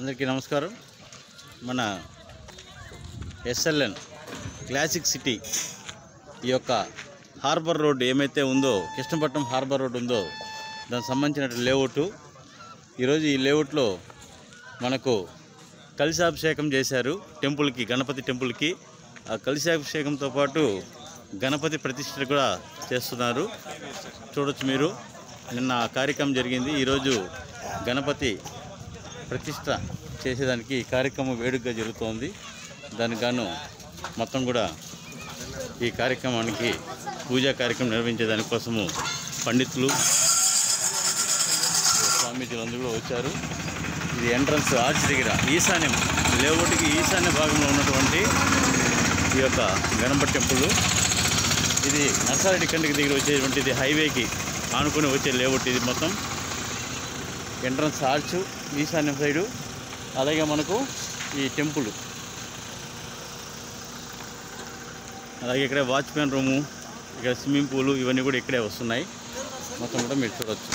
అందరికీ నమస్కారం. మన ఎస్ఎల్ఎన్ క్లాసిక్ సిటీ ఈ యొక్క హార్బర్ రోడ్ ఏమైతే ఉందో, కృష్ణపట్నం హార్బర్ రోడ్ ఉందో దానికి సంబంధించిన లేఅవుట్. ఈరోజు ఈ లేఅవుట్లో మనకు కలశాభిషేకం చేశారు టెంపుల్కి, గణపతి టెంపుల్కి. ఆ కలశాభిషేకంతో పాటు గణపతి ప్రతిష్ఠ కూడా చేస్తున్నారు. చూడొచ్చు మీరు. నిన్న ఆ కార్యక్రమం జరిగింది. ఈరోజు గణపతి ప్రతిష్ఠ చేసేదానికి ఈ కార్యక్రమం వేడుకగా జరుగుతోంది. దానికి గాను మొత్తం కూడా ఈ కార్యక్రమానికి పూజా కార్యక్రమం నిర్వహించేదానికోసము పండితులు, స్వామీజీలు అందరూ కూడా వచ్చారు. ఇది ఎంట్రన్స్ ఆర్చ్ దగ్గర ఈశాన్యం లేఅవుట్కి ఈశాన్య భాగంలో ఉన్నటువంటి ఈ యొక్క గణపతి టెంపుల్. ఇది నర్సారెడ్డి కంటికి దగ్గర వచ్చేటువంటిది, హైవేకి ఆనుకుని వచ్చే లేఅవుట్. ఇది మొత్తం ఎంట్రన్స్ ఆర్చ్ ఈశాన్యం సైడు. అలాగే మనకు ఈ టెంపుల్, అలాగే ఇక్కడ వాచ్మెన్ రూము, ఇక్కడ స్విమ్మింగ్ పూలు ఇవన్నీ కూడా ఇక్కడే వస్తున్నాయి. మొత్తం కూడా మీరు చూడవచ్చు.